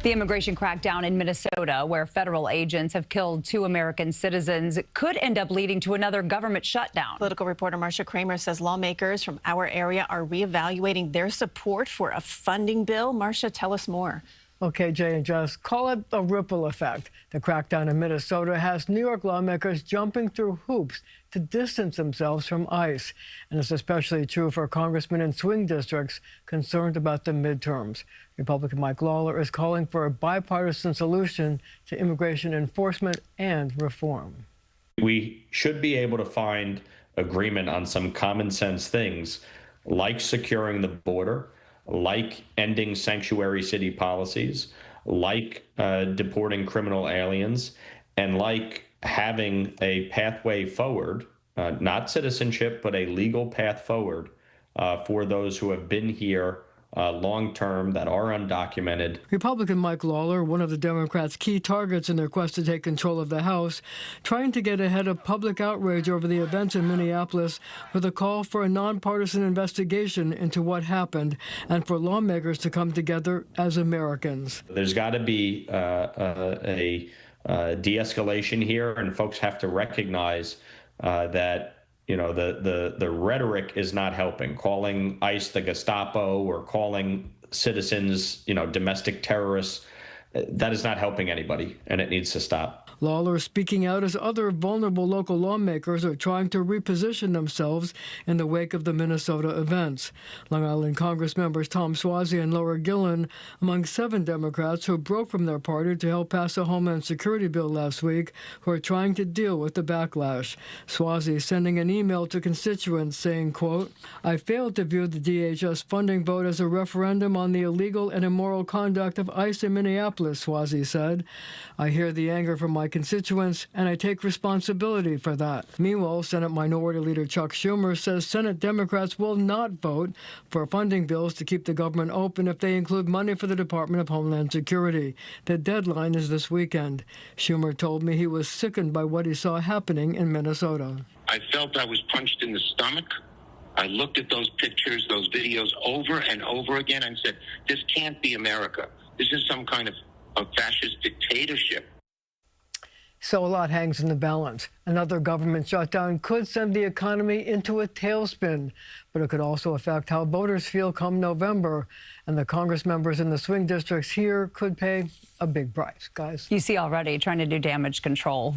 The immigration crackdown in Minnesota, where federal agents have killed 2 American citizens, could end up leading to another government shutdown. Political reporter Marcia Kramer says lawmakers from our area are reevaluating their support for a funding bill. Marcia, tell us more. Okay, Jay and Jess, call it a ripple effect. The crackdown in Minnesota has New York lawmakers jumping through hoops to distance themselves from ICE. And it's especially true for congressmen in swing districts concerned about the midterms. Republican Mike Lawler is calling for a bipartisan solution to immigration enforcement and reform. We should be able to find agreement on some common sense things like securing the border, like ending sanctuary city policies, like deporting criminal aliens, and like having a pathway forward, not citizenship, but a legal path forward for those who have been here long-term that are undocumented. Republican Mike Lawler, one of the Democrats' key targets in their quest to take control of the House, trying to get ahead of public outrage over the events in Minneapolis with a call for a nonpartisan investigation into what happened and for lawmakers to come together as Americans. There's got to be a de-escalation here, and folks have to recognize that the rhetoric is not helping. Calling ICE the Gestapo or calling citizens, domestic terrorists, that is not helping anybody, and it needs to stop. Lawler speaking out as other vulnerable local lawmakers are trying to reposition themselves in the wake of the Minnesota events. Long Island Congress members Tom Suozzi and Laura Gillen among 7 Democrats who broke from their party to help pass a Homeland Security bill last week who are trying to deal with the backlash. Suozzi sending an email to constituents saying, quote, "I failed to view the DHS funding vote as a referendum on the illegal and immoral conduct of ICE in Minneapolis," Suozzi said. "I hear the anger from my constituents, and I take responsibility for that." Meanwhile, Senate Minority Leader Chuck Schumer says Senate Democrats will not vote for funding bills to keep the government open if they include money for the Department of Homeland Security. The deadline is this weekend. Schumer told me he was sickened by what he saw happening in Minnesota. I felt I was punched in the stomach. I looked at those pictures, those videos over and over again and said, this can't be America. This is some kind of a fascist dictatorship. So a lot hangs in the balance. Another government shutdown could send the economy into a tailspin, but it could also affect how voters feel come November. And the Congress members in the swing districts here could pay a big price, guys. You see already trying to do damage control,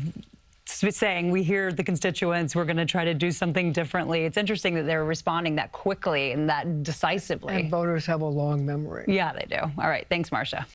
saying we hear the constituents, we're going to try to do something differently. It's interesting that they're responding that quickly and that decisively. And voters have a long memory. Yeah, they do. All right. Thanks, Marcia.